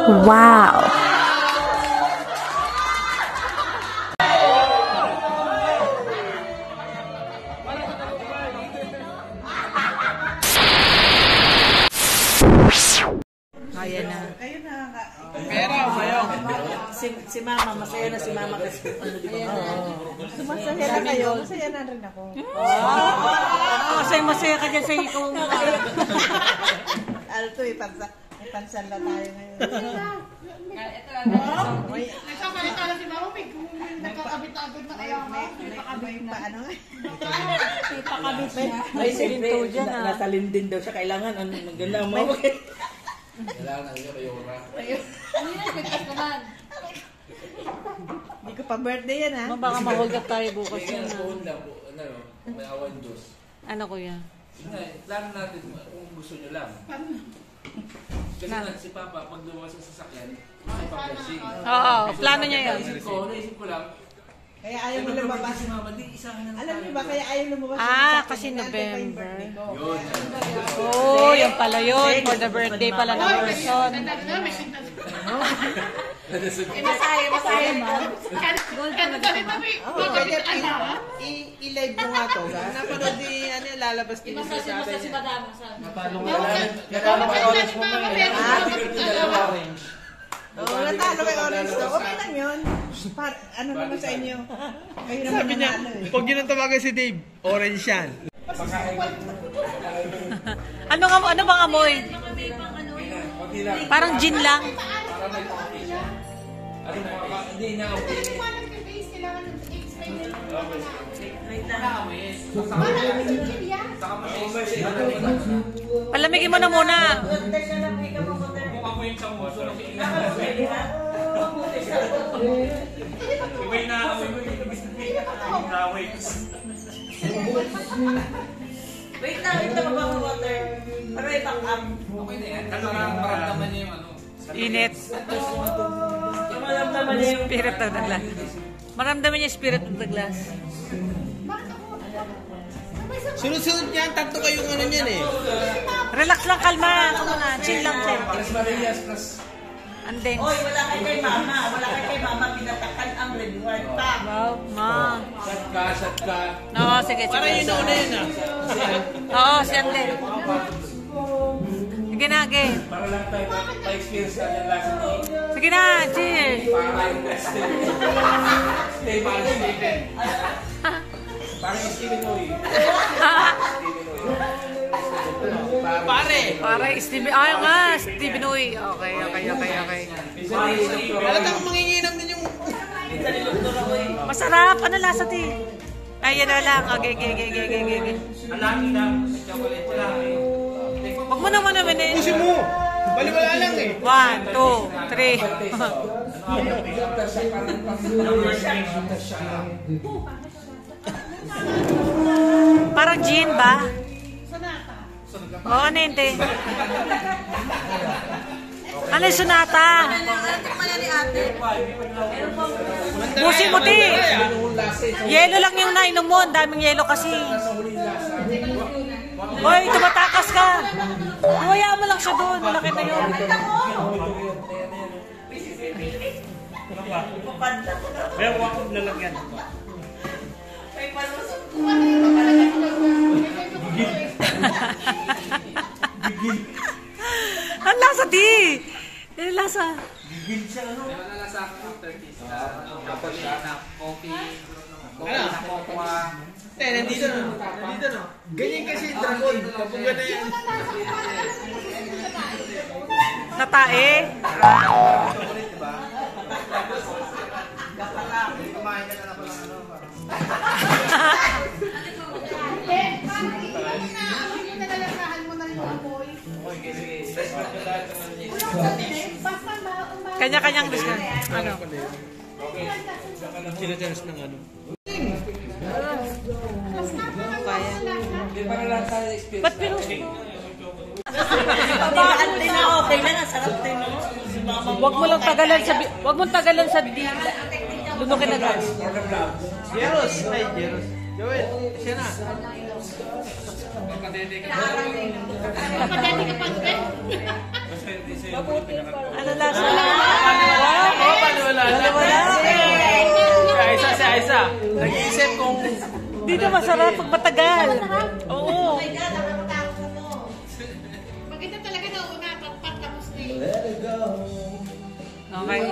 Wow! Ayan na. Ayun na. Pero, kayo. Si Mama, masaya na si Mama kasi ano di ba? Masaya na kayo, masaya na rin ako. Masaya ka dyan sa ikaw. Alto eh, pansan na tayo ngayon. Nagsasalita na si Mama, may nagkakabit-abit na kaya ka. May paano nga? Ipakabit niya. May silinto dyan, ah. Nasa lindin daw siya, kailangan ano, maganda mo. Kailangan nyo kayo na. Hindi ko pa birthday yan ha. Baka mahulgat tayo bukas Kaya yun. phone lang po, may awan Diyos. Ano kuya? Plano natin kung gusto nyo lang. Kasi nga si Papa, pag lumabas sa sasakyan, may pag-blessing. Oo, plano niya yun. Naisip ko lang, Kaya ayaw mo lumabas. si Mama, di isahan na Alam niyo ba, kaya ayaw lumabas. Kasi November. Yun. Oh, yung pala yun. For the birthday pala ng person. Masaya, ma'am. I-live mo nga to. Napanood ni, lalabas din yung sabi niya. Natalo kay Orange to. Okay lang yun. Ano naman sa inyo? Kayo naman Sabi niya, pag yun ang tawagan si Dave, orange yan. Ano bang amoy? Parang gin lang. Hindi na okay. Palamigin mo na muna. Wait lang, ito water. Para i-back up. Okay na yan. Maramdaman niya yung ano. Init. Maramdaman niya yung Spirit of the glass. Maramdaman niya spirit of the glass. Sunod-sunod niyan, tatlo kayong ano niyan eh. Relax lang, kalma. Chill lang, chill. Alas Marias plus And then, Oy, wala kay Mama. Wala kay Mama. Pinatakan ang reward pa. wow, ma. shot ka. Oo, sige, Para sige. yun nauna yun ah. Oo, siyan din. Sige na, ge. Para lang tayo pa-experience ka ng lasa ni Sige na, chill. para yung stay para Steven. Parang yung Steven Noy. Pare! Para Steve, ayaw nga, Steve Noy. Okay. Halatang manginginam din yung... Masarap. Ano lasa, ti? Ay, yan na lang. Okay. Alaki lang. Chocolate lang. Huwag mo naman naman eh. Pusin mo! Baliwala lang eh. 1, 2, 3. Parang gin ba? Oo, ano yun, te? Ano yung sunata? Busin mo, te. Yelo lang yung nainom mo. Ang daming yelo kasi. Hoy, tumatakas ka. Huwaya mo lang siya doon. Malaki na yun. Kaya wakot na lang yan. Ang lasa, di. Ang lasa. Gigil siya, ano? Nalasa ako after this. Tapos siya na coffee. Ano? Nandito no. Nandito no. Ganyan kasi yung dragon. Kapag gano'n yan. Natae. Kumain ka na lang pala ano. Kanya-kanyang gusto. Ano? Sinacharas ng ano. Kaya. Para lang tayo experience. Ba't pinus? Babaan din na okay lang. Ang sarap din mo. Huwag mo lang tagalan sa... Huwag mo tagalan sa di... Lunukin na gas. Jeros! Ay, Jeros. Joel, siya na. Kapatid ka pa, Ano lasa? Oo, paniwala. Si Aisa. Nag-iisip kung... Dito masarap pag matagal. Oo. Maganda talaga na una, tapos na yun. Okay.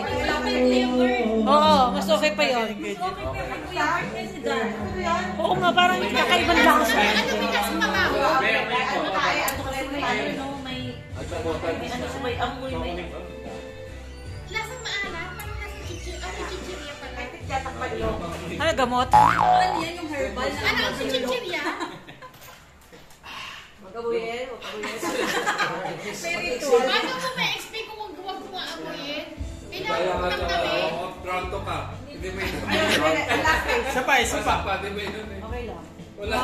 Oo, mas okay pa yun. Oo nga, parang kakaibang lasa. Ano bigas mabaho? Lasang maalat, parang nasa chichirya pala. Ano, gamot? Ano ang chichirya? Paano mo ma-explain kung huwag mo aamuyin? Kaya nga Kailangan kami. pronto ka. Hindi mo yun. Isa pa. Hindi mo yun eh. Okay lang. Wala.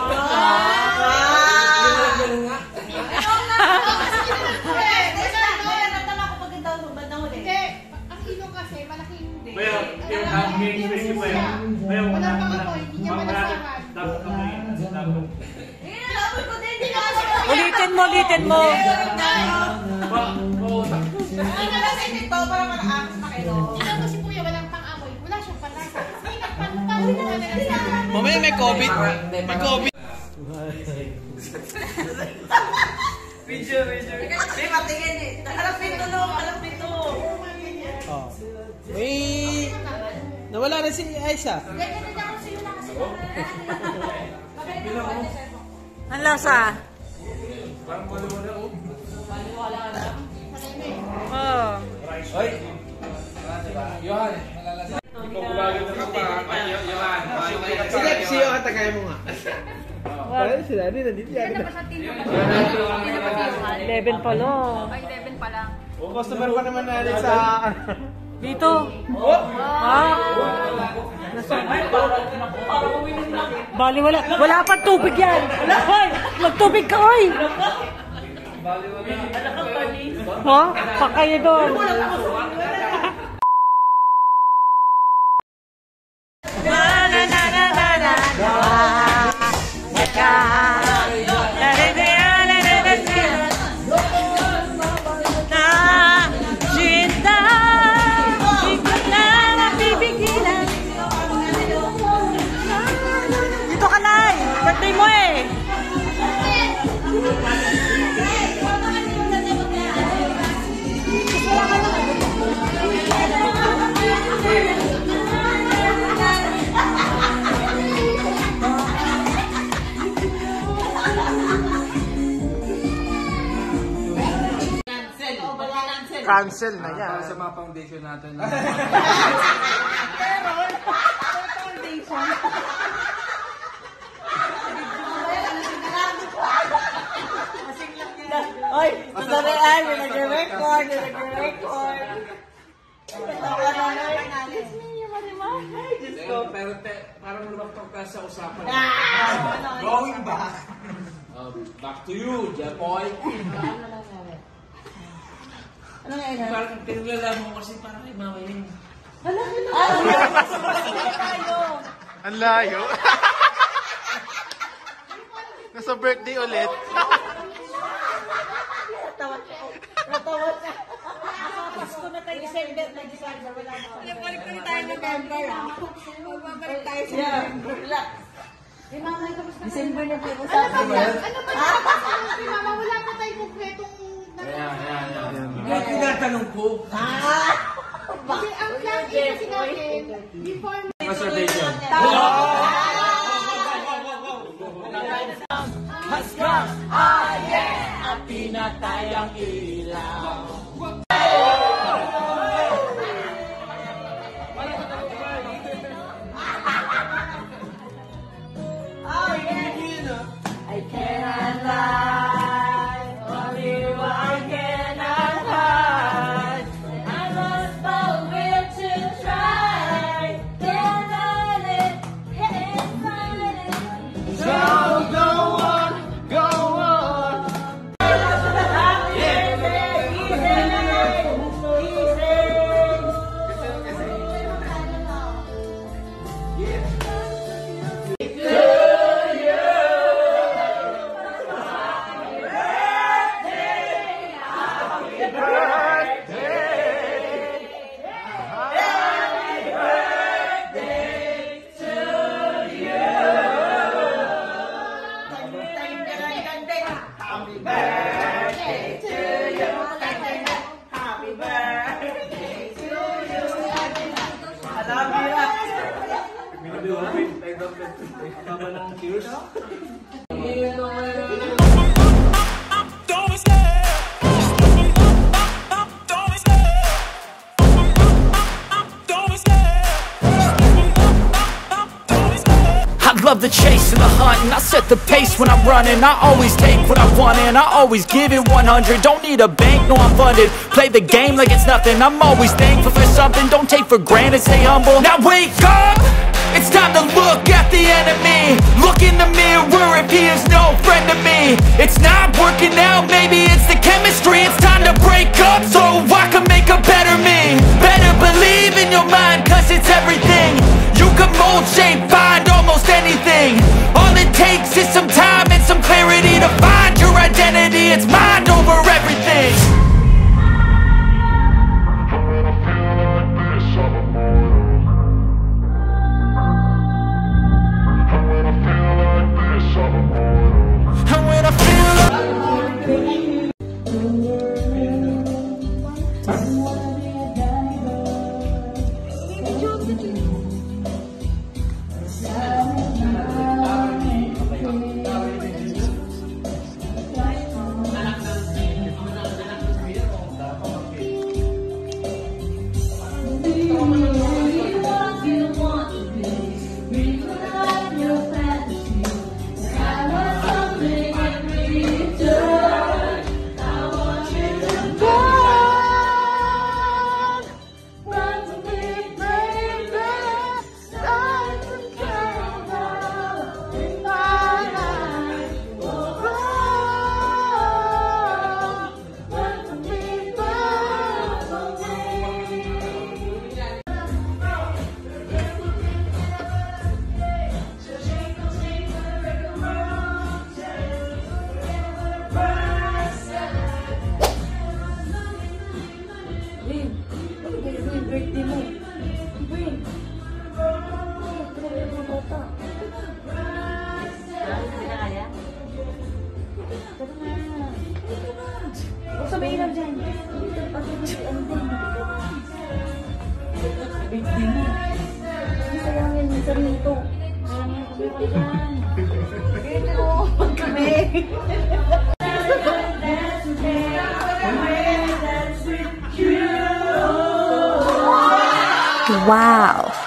Hindi. Ang ilong kasi, malaking hindi. Yung hanging space pa yun. Wala pang amoy, hindi niya malasahan. Tapos kamay. Tapos. Ulitin mo. Tingnan mo si Kuya, walang pang-amoy. Wala siyang panlasa. Kasi paano mo nalasahan? Mamaya may COVID. May COVID. Oh. May... Nawala na si Aisa. Ang lasa? Parang wala-wala oh. Oo. Hoy! Johan, malalasa. Ikaw gumagod na pa. Johan. Sige, siyo ka tagay mo nga. Parang sila, nandito yan. 11 pa lang. Ay, 11 pa lang. Customer pa naman natin sa... Dito. Ah. Bali, wala pa tubig yan. Hoy, magtubig ka, hoy. Ha? Pakayo doon. Dito ka, Lai. Birthday mo eh. Cancel na yan. Para sa mga foundation natin. Oy, sasarian, nag-record. Pero parang lumapag ka sa usapan. Going back. Back to you, Japoy. Ano nga yun? Parang pinulala mo kasi parang kay Mama yun. Ang layo. Nasa birthday ulit. Natawa siya. Pasko na tayo December. Wala na. Balik na tayo November. Magbabalik tayo sa November. December na po. Ano ba? Si Mama, wala pa tayong kumpletong... Yan tinatanong ko. Kasi ang plan A kasi natin, before... Masturbation. Hasgas, ang pinatayang ilaw. I cannot lie, only I cannot hide. I must bow will to try. Cannot let it find it. Go on. Tama ng tears. I love the chase and the hunt, and I set the pace when I'm running. I always take what I want and I always give it 100. Don't need a bank, no I'm funded. Play the game like it's nothing. I'm always thankful for something. Don't take for granted, stay humble. Now wake up! It's time to look at the enemy. Look in the mirror if he is no friend to me. It's not working out, maybe it's the chemistry. It's time to break up so I can make a better me. Better believe in your mind, cause it's everything. You can mold, shape, find almost anything. All it takes is some time and some clarity to find your identity. It's mind over everything. Wow.